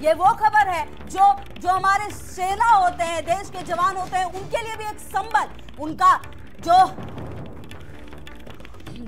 ये वो खबर है जो हमारे सेना होते हैं, देश के जवान होते हैं, उनके लिए भी एक संबल, उनका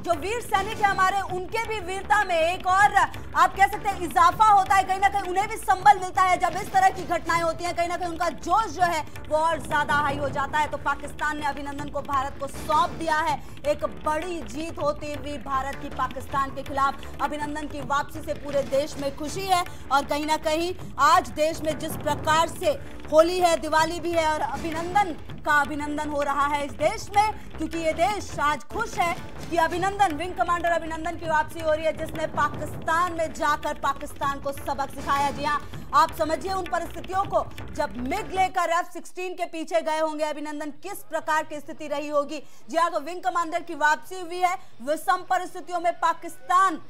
जो वीर सैनिक है हमारे, उनके भी वीरता में एक और आप कह सकते हैं इजाफा होता है। कहीं ना कहीं उन्हें भी संबल मिलता है जब इस तरह की घटनाएं होती हैं। कहीं ना कहीं उनका जोश जो है वो और ज्यादा हाई हो जाता है। तो पाकिस्तान ने अभिनंदन को भारत को सौंप दिया है। एक बड़ी जीत होती हुई भारत की पाकिस्तान के खिलाफ। अभिनंदन की वापसी से पूरे देश में खुशी है और कहीं ना कहीं आज देश में जिस प्रकार से होली है, दिवाली भी है और अभिनंदन हो रहा है इस देश में, क्योंकि ये देश आज खुश है कि अभिनंदन, विंग कमांडर अभिनंदन की वापसी हो रही है, जिसने पाकिस्तान में जाकर पाकिस्तान को सबक सिखाया। जी हाँ, आप समझिए उन परिस्थितियों को जब मिग लेकर F-16 के पीछे गए होंगे अभिनंदन, किस प्रकार की स्थिति रही होगी। जी हाँ, तो विंग कमांडर की वापसी हुई है विषम परिस्थितियों में, पाकिस्तान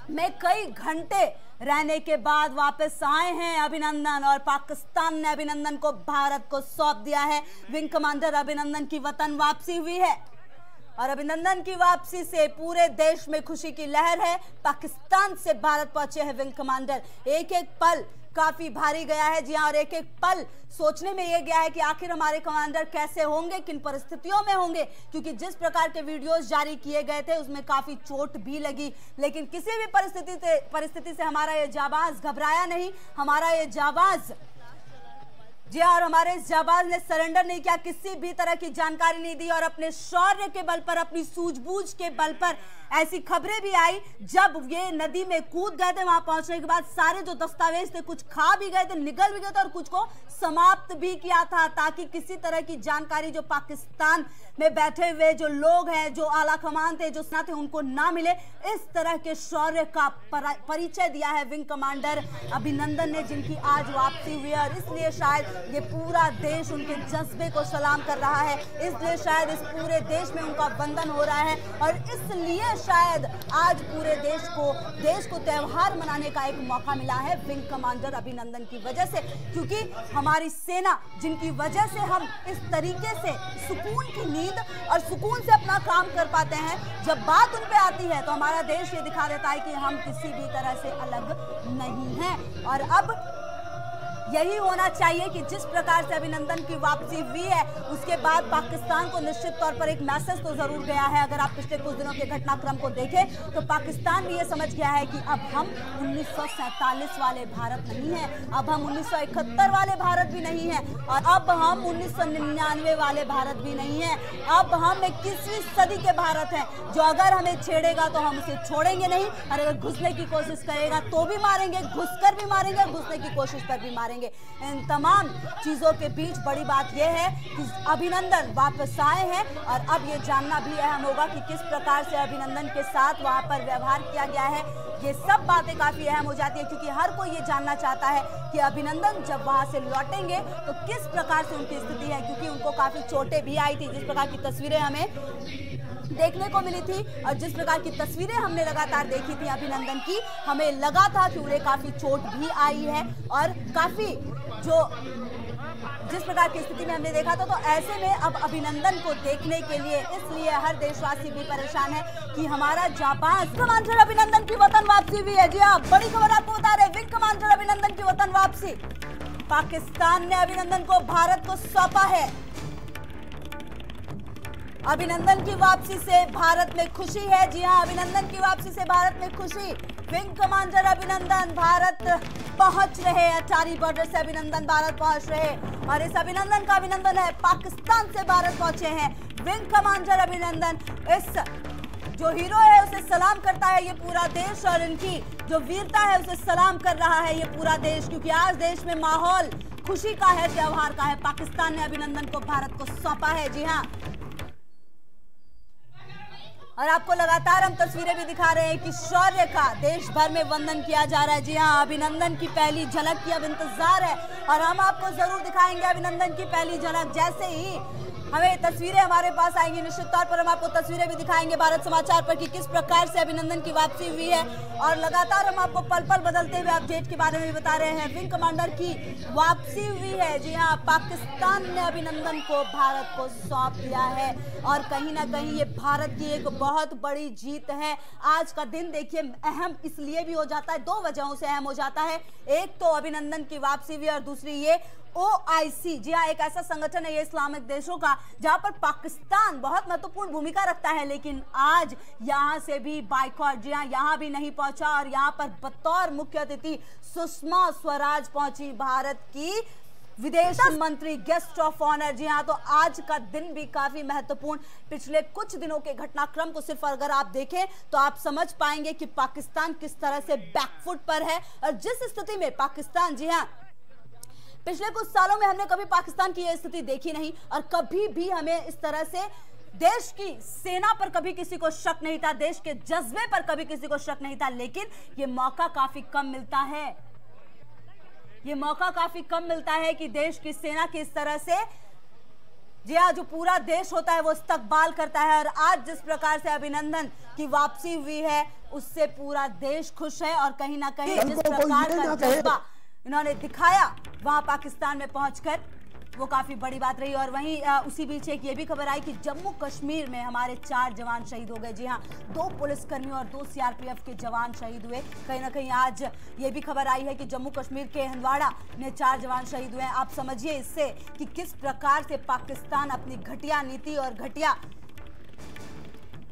में कई घंटे रहने के बाद वापस आए हैं अभिनंदन और पाकिस्तान ने अभिनंदन को भारत को सौंप दिया है। विंग कमांडर अभिनंदन की वतन वापसी हुई है और अभिनंदन की वापसी से पूरे देश में खुशी की लहर है। पाकिस्तान से भारत पहुंचे हैं विंग कमांडर। एक एक पल काफी भारी गया है। जी हाँ, और एक एक पल सोचने में यह गया है कि आखिर हमारे कमांडर कैसे होंगे, किन परिस्थितियों में होंगे, क्योंकि जिस प्रकार के वीडियोस जारी किए गए थे उसमें काफी चोट भी लगी, लेकिन किसी भी परिस्थिति से हमारा ये जाबाज घबराया नहीं। हमारा ये जाबाज, जी हाँ, और हमारे इस जाबाज ने सरेंडर नहीं किया, किसी भी तरह की जानकारी नहीं दी और अपने शौर्य के बल पर, अपनी सूझबूझ के बल पर ऐसी खबरें भी आई जब ये नदी में कूद गए थे। वहां पहुंचने के बाद सारे जो दस्तावेज थे कुछ खा भी गए थे, निगल भी गए थे और कुछ को समाप्त भी किया था, ताकि किसी तरह की जानकारी जो पाकिस्तान में बैठे हुए जो लोग हैं, जो आला कमान थे, जो सेना थे, उनको ना मिले। इस तरह के शौर्य का परिचय दिया है विंग कमांडर अभिनंदन ने, जिनकी आज वापसी हुई है और इसलिए शायद ये पूरा देश उनके जज्बे को सलाम कर रहा है। इसलिए शायद इस पूरे देश में उनका वंदन हो रहा है और इसलिए शायद आज पूरे देश को त्योहार मनाने का एक मौका मिला है विंग कमांडर अभिनंदन की वजह से, क्योंकि हमारी सेना, जिनकी वजह से हम इस तरीके से सुकून की नींद और सुकून से अपना काम कर पाते हैं, जब बात उन पे आती है तो हमारा देश ये दिखा देता है कि हम किसी भी तरह से अलग नहीं हैं। और अब यही होना चाहिए कि जिस प्रकार से अभिनंदन की वापसी हुई है उसके बाद पाकिस्तान को निश्चित तौर पर एक मैसेज तो जरूर गया है। अगर आप पिछले कुछ दिनों के घटनाक्रम को देखें तो पाकिस्तान भी ये समझ गया है कि अब हम 1947 वाले भारत नहीं हैं, अब हम 1971 वाले भारत भी नहीं हैं और अब हम 1999 वाले भारत भी नहीं हैं। अब हम 21वीं सदी के भारत हैं, जो अगर हमें छेड़ेगा तो हम उसे छोड़ेंगे नहीं और अगर घुसने की कोशिश करेगा तो भी मारेंगे, घुसकर भी मारेंगे, घुसने की कोशिश पर भी मारेंगे। इन तमाम चीजों के बीच बड़ी बात यह है कि अभिनंदन वापस आए हैं और अब यह जानना भी अहम होगा कि किस प्रकार से अभिनंदन के साथ वहां पर व्यवहार किया गया है। ये सब बातें काफी अहम हो जाती है क्योंकि हर कोई ये जानना चाहता है कि अभिनंदन जब वहां से लौटेंगे तो किस प्रकार से उनकी स्थिति है, क्योंकि उनको काफी चोटें भी आई थी। जिस प्रकार की तस्वीरें हमें देखने को मिली थी और जिस प्रकार की तस्वीरें हमने लगातार देखी थी अभिनंदन की, हमें लगा था कि उन्हें काफी चोट भी आई है और काफी जिस प्रकार की स्थिति में हमने देखा था, तो ऐसे में अब अभिनंदन को देखने के लिए इसलिए हर देशवासी भी परेशान है कि हमारा जाबाज कमांडर अभिनंदन की वतन वापसी भी है। जी हाँ, बड़ी खबर आपको बता रहे, विंग कमांडर अभिनंदन की वतन वापसी। पाकिस्तान ने अभिनंदन को भारत को सौंपा है। अभिनंदन की वापसी से भारत में खुशी है। जी हां, अभिनंदन की वापसी से भारत में खुशी। विंग कमांडर अभिनंदन भारत पहुंच रहे, अटारी बॉर्डर से अभिनंदन भारत पहुंच रहे और इस अभिनंदन का अभिनंदन है पाकिस्तान से भारत पहुंचे हैं विंग कमांडर अभिनंदन। इस जो हीरो है उसे सलाम करता है ये पूरा देश और इनकी जो वीरता है उसे सलाम कर रहा है ये पूरा देश, क्योंकि आज देश में माहौल खुशी का है, त्योहार का है। पाकिस्तान ने अभिनंदन को भारत को सौंपा है। जी हाँ, और आपको लगातार हम तस्वीरें भी दिखा रहे हैं कि शौर्य का देश भर में वंदन किया जा रहा है। जी हाँ, अभिनंदन की पहली झलक की अब इंतजार है और हम आपको जरूर दिखाएंगे अभिनंदन की पहली झलक। जैसे ही हमें तस्वीरें हमारे पास आएंगी निश्चित तौर पर हम आपको तस्वीरें भी दिखाएंगे भारत समाचार पर कि किस प्रकार से अभिनंदन की वापसी हुई है और लगातार हम आपको पल पल बदलते हुए अपडेट के बारे में भी बता रहे हैं। विंग कमांडर की वापसी हुई है। जी हाँ, पाकिस्तान ने अभिनंदन को भारत को सौंप दिया है और कहीं ना कहीं ये भारत की एक बहुत बड़ी जीत है। आज का दिन देखिए अहम इसलिए भी हो जाता है, दो वजहों से अहम हो जाता है। एक तो अभिनंदन की वापसी हुई और दूसरी ये OIC, जी हाँ, एक ऐसा संगठन है ये इस्लामिक देशों का जहां पर पाकिस्तान बहुत महत्वपूर्ण भूमिका रखता है, लेकिन आज यहां से भी बाइकॉट, जी हाँ, यहां भी नहीं पहुंचा और यहां पर बतौर मुख्य अतिथि सुषमा स्वराज पहुंची, भारत की विदेश मंत्री, गेस्ट ऑफ ऑनर। जी हाँ, तो आज का दिन भी काफी महत्वपूर्ण, पिछले कुछ दिनों के घटनाक्रम को सिर्फ अगर आप देखें तो आप समझ पाएंगे कि पाकिस्तान किस तरह से बैकफुट पर है और जिस स्थिति में पाकिस्तान, जी हाँ, पिछले कुछ सालों में हमने कभी पाकिस्तान की यह स्थिति देखी नहीं और कभी भी हमें इस तरह से देश की सेना पर कभी किसी को शक नहीं था, देश के जज्बे पर कभी किसी को शक नहीं था, लेकिन ये मौका काफी कम मिलता है। ये मौका काफी कम मिलता है कि देश की सेना की इस तरह से, जी हाँ, जो पूरा देश होता है वो इस्तकबाल करता है। और आज जिस प्रकार से अभिनंदन की वापसी हुई है उससे पूरा देश खुश है और कहीं ना कहीं जिस प्रकार का जज्बा इन्होंने दिखाया वहां पाकिस्तान में पहुंचकर, वो काफी बड़ी बात रही। और वहीं उसी बीच एक ये भी खबर आई कि जम्मू कश्मीर में हमारे 4 जवान शहीद हो गए। जी हाँ, 2 पुलिसकर्मी और 2 CRPF के जवान शहीद हुए। कहीं ना कहीं आज ये भी खबर आई है कि जम्मू कश्मीर के हंदवाड़ा में 4 जवान शहीद हुए हैं। आप समझिए इससे कि किस प्रकार से पाकिस्तान अपनी घटिया नीति और घटिया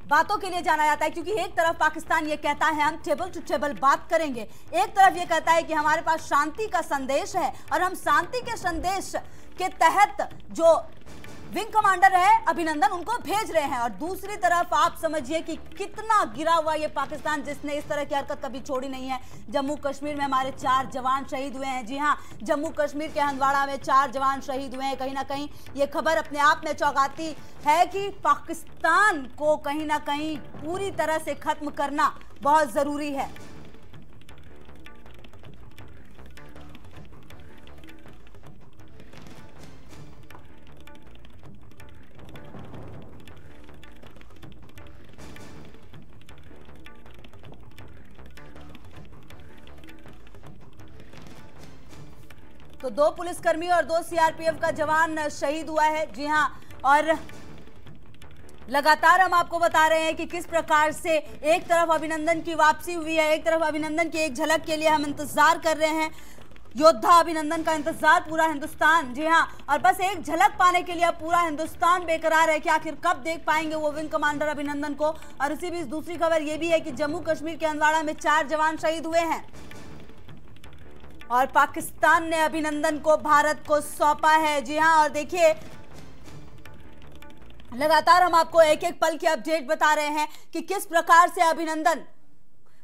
बातों के लिए जाना जाता है, क्योंकि एक तरफ पाकिस्तान ये कहता है हम टेबल टू टेबल बात करेंगे, एक तरफ ये कहता है कि हमारे पास शांति का संदेश है और हम शांति के संदेश के तहत जो विंग कमांडर है अभिनंदन उनको भेज रहे हैं। और दूसरी तरफ आप समझिए कि कितना गिरा हुआ ये पाकिस्तान, जिसने इस तरह की हरकत कभी छोड़ी नहीं है। जम्मू कश्मीर में हमारे 4 जवान शहीद हुए हैं। जी हाँ, जम्मू कश्मीर के हंदवाड़ा में 4 जवान शहीद हुए हैं। कहीं ना कहीं ये खबर अपने आप में चौंकाती है कि पाकिस्तान को कहीं ना कहीं पूरी तरह से खत्म करना बहुत जरूरी है। तो 2 पुलिसकर्मी और 2 CRPF का जवान शहीद हुआ है। जी हाँ, और लगातार हम आपको बता रहे हैं कि किस प्रकार से एक तरफ अभिनंदन की वापसी हुई है, एक तरफ अभिनंदन की एक झलक के लिए हम इंतजार कर रहे हैं, योद्धा अभिनंदन का इंतजार पूरा हिंदुस्तान। जी हाँ, और बस एक झलक पाने के लिए अब पूरा हिंदुस्तान बेकरार है कि आखिर कब देख पाएंगे वो विंग कमांडर अभिनंदन को। और इसी बीच दूसरी खबर ये भी है कि जम्मू कश्मीर के हंदवाड़ा में 4 जवान शहीद हुए हैं और पाकिस्तान ने अभिनंदन को भारत को सौंपा है। जी हाँ, और देखिए लगातार हम आपको एक एक पल की अपडेट बता रहे हैं कि किस प्रकार से अभिनंदन,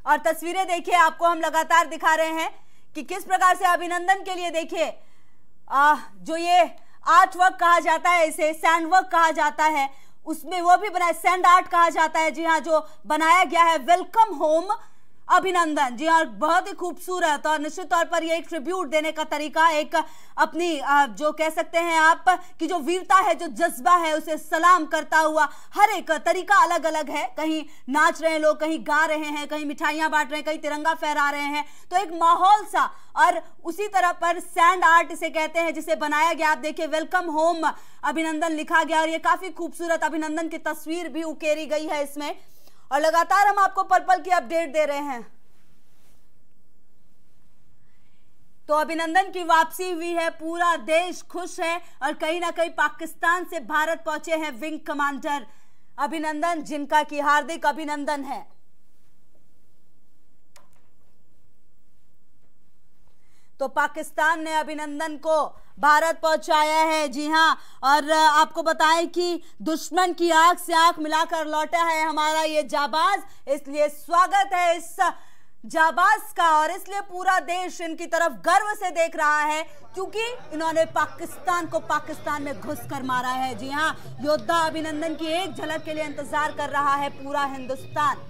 और तस्वीरें देखिए आपको हम लगातार दिखा रहे हैं कि किस प्रकार से अभिनंदन के लिए देखिए जो ये आर्ट वर्क कहा जाता है, इसे सैंड वर्क कहा जाता है, उसमें वो भी बनाया, सैंड आर्ट कहा जाता है। जी हाँ, जो बनाया गया है वेलकम होम अभिनंदन। जी हाँ, बहुत ही खूबसूरत और निश्चित तौर पर ये एक ट्रिब्यूट देने का तरीका, एक अपनी जो कह सकते हैं आप कि जो वीरता है, जो जज्बा है, उसे सलाम करता हुआ हर एक तरीका अलग अलग है। कहीं नाच रहे हैं लोग, कहीं गा रहे हैं, कहीं मिठाइयां बांट रहे हैं, कहीं तिरंगा फहरा रहे हैं, तो एक माहौल सा। और उसी तरह पर सैंड आर्ट इसे कहते हैं जिसे बनाया गया, आप देखिए वेलकम होम अभिनंदन लिखा गया और ये काफी खूबसूरत अभिनंदन की तस्वीर भी उकेरी गई है इसमें। और लगातार हम आपको पल पल की अपडेट दे रहे हैं। तो अभिनंदन की वापसी हुई है, पूरा देश खुश है और कहीं ना कहीं पाकिस्तान से भारत पहुंचे हैं विंग कमांडर अभिनंदन, जिनका की हार्दिक अभिनंदन है। तो पाकिस्तान ने अभिनंदन को भारत पहुंचाया है। जी हाँ, और आपको बताएं कि दुश्मन की आंख से आंख मिलाकर लौटा है हमारा ये जाबाज, इसलिए स्वागत है इस जाबाज का और इसलिए पूरा देश इनकी तरफ गर्व से देख रहा है, क्योंकि इन्होंने पाकिस्तान को पाकिस्तान में घुस कर मारा है। जी हाँ, योद्धा अभिनंदन की एक झलक के लिए इंतजार कर रहा है पूरा हिंदुस्तान।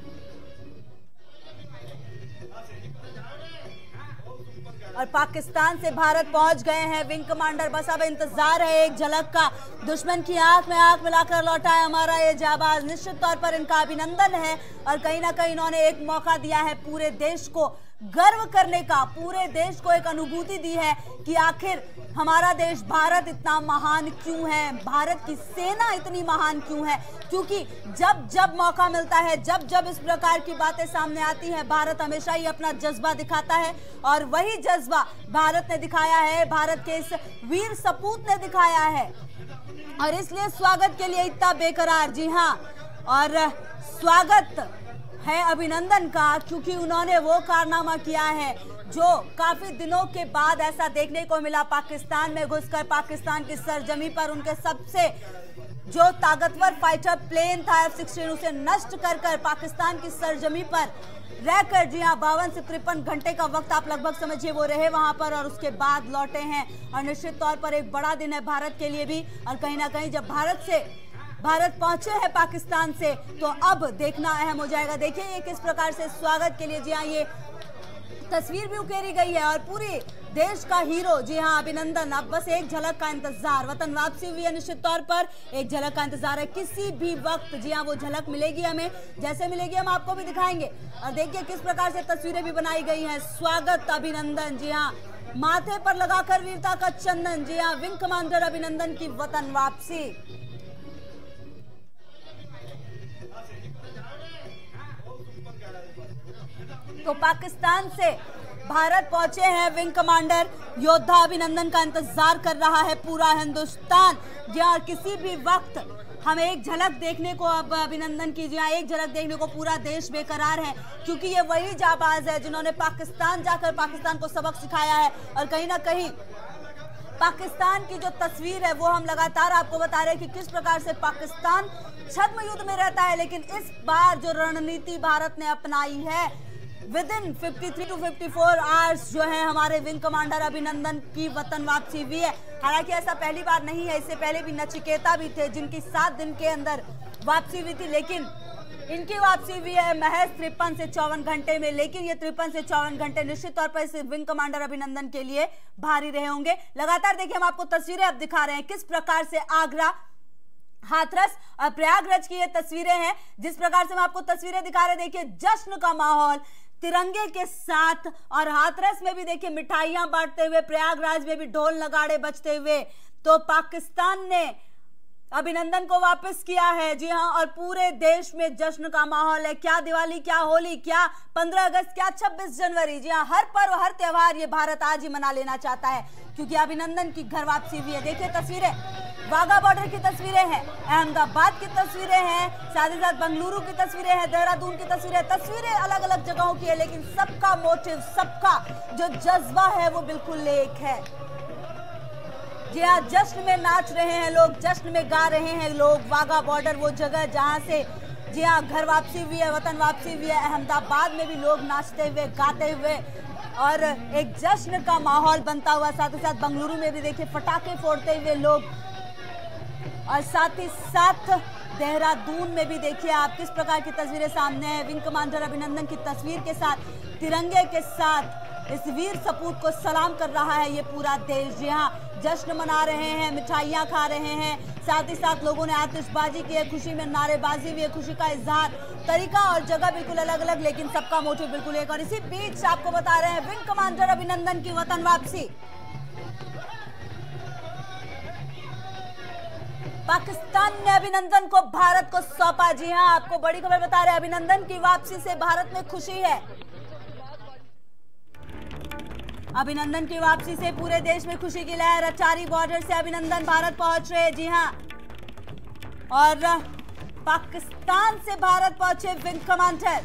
और पाकिस्तान से भारत पहुंच गए हैं विंग कमांडर, बस अब इंतजार है एक झलक का। दुश्मन की आंख में आंख मिलाकर लौटा है हमारा ये जाबाज, निश्चित तौर पर इनका अभिनंदन है और कहीं ना कहीं इन्होंने एक मौका दिया है पूरे देश को गर्व करने का, पूरे देश को एक अनुभूति दी है कि आखिर हमारा देश भारत इतना महान क्यों है, भारत की सेना इतनी महान क्यों है। क्योंकि जब जब मौका मिलता है, जब जब इस प्रकार की बातें सामने आती हैं, भारत हमेशा ही अपना जज्बा दिखाता है और वही जज्बा भारत ने दिखाया है, भारत के इस वीर सपूत ने दिखाया है और इसलिए स्वागत के लिए इतना बेकरार। जी हाँ, और स्वागत है अभिनंदन का, क्योंकि उन्होंने वो कारनामा किया है जो काफी दिनों के बाद ऐसा देखने को मिला। पाकिस्तान में घुसकर पाकिस्तान की सरजमी पर उनके सबसे जो ताकतवर फाइटर प्लेन था F-16, उसे नष्ट कर पाकिस्तान की सरजमी पर रहकर, जी हाँ, 52 से 53 घंटे का वक्त आप लगभग समझिए वो रहे वहां पर और उसके बाद लौटे हैं। और निश्चित तौर पर एक बड़ा दिन है भारत के लिए भी। और कहीं ना कहीं जब भारत पहुंचे हैं पाकिस्तान से, तो अब देखना अहम हो जाएगा। देखिए ये किस प्रकार से स्वागत के लिए, जी हाँ, ये तस्वीर भी उकेरी गई है और पूरी देश का हीरो, जी हाँ, अभिनंदन। अब बस एक झलक का इंतजार, वतन वापसी हुई है, निश्चित तौर पर एक झलक का इंतजार है। किसी भी वक्त, जी हाँ, वो झलक मिलेगी हमें, जैसे मिलेगी हम आपको भी दिखाएंगे। और देखिए किस प्रकार से तस्वीरें भी बनाई गई हैं। स्वागत अभिनंदन, जी हाँ, माथे पर लगाकर वीरता का चंदन, जी हाँ, विंग कमांडर अभिनंदन की वतन वापसी। तो पाकिस्तान से भारत पहुंचे हैं विंग कमांडर, योद्धा अभिनंदन का इंतजार कर रहा है पूरा हिंदुस्तान। जहाँ किसी भी वक्त हम एक झलक देखने को, अब अभिनंदन की, जहाँ एक झलक देखने को पूरा देश बेकरार है, क्योंकि ये वही जाबाज है जिन्होंने पाकिस्तान जाकर पाकिस्तान को सबक सिखाया है। और कहीं ना कहीं पाकिस्तान की जो तस्वीर है वो हम लगातार आपको बता रहे हैं कि किस प्रकार से पाकिस्तान छद्म युद्ध में रहता है, लेकिन इस बार जो रणनीति भारत ने अपनाई है, विदिन 53 to 54 आवर्स जो है हमारे विंग कमांडर अभिनंदन की वतन वापसी हुई है। हालांकि ऐसा पहली बार नहीं है, इससे पहले भी नचिकेता भी थे जिनकी 7 दिन के अंदर वापसी हुई थी, लेकिन इनकी वापसी हुई है महज 53 से 54 घंटे में। लेकिन ये 53 से 54 घंटे निश्चित तौर पर इस विंग कमांडर अभिनंदन के लिए भारी रहे होंगे। लगातार देखिए हम आपको तस्वीरें अब दिखा रहे हैं किस प्रकार से आगरा, हाथरस और प्रयागराज की ये तस्वीरें हैं, जिस प्रकार से हम आपको तस्वीरें दिखा रहे हैं। देखिए जश्न का माहौल तिरंगे के साथ, और हाथरस में भी देखिए मिठाइयां बांटते हुए, प्रयागराज में भी ढोल नगाड़े बजते हुए। तो पाकिस्तान ने अभिनंदन को वापस किया है, जी हाँ, और पूरे देश में जश्न का माहौल है। क्या दिवाली, क्या होली, क्या 15 अगस्त, क्या 26 जनवरी, जी हाँ, हर पर्व, हर त्योहार ये भारत आज ही मना लेना चाहता है, क्योंकि अभिनंदन की घर वापसी हुई है। देखिए तस्वीरें वाघा बॉर्डर की तस्वीरें हैं, अहमदाबाद की तस्वीरें हैं, साथ ही साथ बेंगलुरु की तस्वीरें हैं, देहरादून की तस्वीरें अलग अलग जगहों की है, लेकिन सबका मोटिव, सबका जो जज्बा है वो बिल्कुल एक है। जी हाँ, जश्न में नाच रहे हैं लोग, जश्न में गा रहे हैं लोग। वाघा बॉर्डर वो जगह जहां से, जी हाँ, घर वापसी हुई है, वतन वापसी हुई है। अहमदाबाद में भी लोग नाचते हुए, गाते हुए और एक जश्न का माहौल बनता हुआ, साथ ही साथ बेंगलुरु में भी देखिए पटाखे फोड़ते हुए लोग, और साथ ही साथ देहरादून में भी देखिए आप किस प्रकार की तस्वीरें सामने हैं। विंग कमांडर अभिनंदन की तस्वीर के साथ, तिरंगे के साथ इस वीर सपूत को सलाम कर रहा है ये पूरा देश। जी हाँ, जश्न मना रहे हैं, मिठाइयाँ खा रहे हैं, साथ ही साथ लोगों ने आतिशबाजी की है, खुशी में नारेबाजी भी है, खुशी का इजहार। तरीका और जगह बिल्कुल अलग अलग, लेकिन सबका मोटिव बिल्कुल एक। और इसी बीच आपको बता रहे हैं विंग कमांडर अभिनंदन की वतन वापसी। पाकिस्तान ने अभिनंदन को भारत को सौंपा। जी हां, आपको बड़ी खबर बता रहे हैं, अभिनंदन की वापसी से भारत में खुशी है। अभिनंदन की वापसी से पूरे देश में खुशी की लहर। अचारी बॉर्डर से अभिनंदन भारत पहुंच रहे। जी हां, और पाकिस्तान से भारत पहुंचे विंग कमांडर।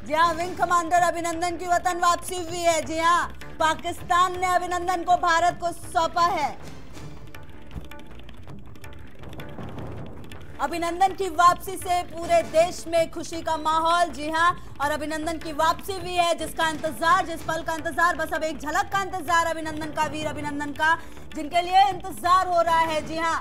जी हां, विंग कमांडर अभिनंदन की वतन वापसी हुई है। जी हां, पाकिस्तान ने अभिनंदन को भारत को सौंपा है। अभिनंदन की वापसी से पूरे देश में खुशी का माहौल। जी हां, और अभिनंदन की वापसी भी है, जिसका इंतजार, जिस पल का इंतजार, बस अब एक झलक का इंतजार अभिनंदन का, वीर अभिनंदन का, जिनके लिए इंतजार हो रहा है। जी हां,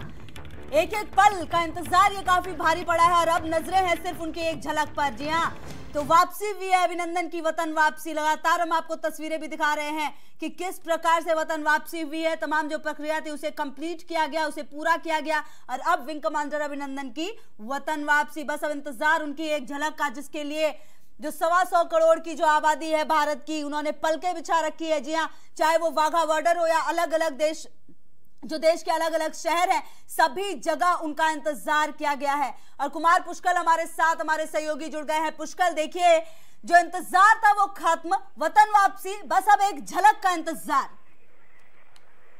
एक एक पल का इंतजार ये काफी भारी पड़ा है और अब नजरें हैं सिर्फ उनकी एक झलक पर। जी हां, तो वापसी भी है अभिनंदन की, वतन वापसी। लगातार हम आपको तस्वीरें भी दिखा रहे हैं कि किस प्रकार से वतन वापसी हुई है। तमाम जो प्रक्रिया थी उसे कंप्लीट किया गया, उसे पूरा किया गया और अब विंग कमांडर अभिनंदन की वतन वापसी। बस अब इंतजार उनकी एक झलक का, जिसके लिए जो 125 करोड़ की जो आबादी है भारत की, उन्होंने पलके बिछा रखी है। जी हाँ, चाहे वो वाघा बॉर्डर हो या अलग अलग देश, जो देश के अलग अलग शहर हैं, सभी जगह उनका इंतजार किया गया है। और कुमार पुष्कल हमारे साथ, हमारे सहयोगी जुड़ गए हैं। पुष्कल, देखिए जो इंतजार था वो खत्म, वतन वापसी, बस अब एक झलक का इंतजार।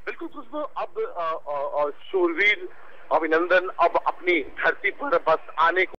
बिल्कुल खुशबू, अब शूरवीर अभिनंदन अब अपनी धरती पर बस आने को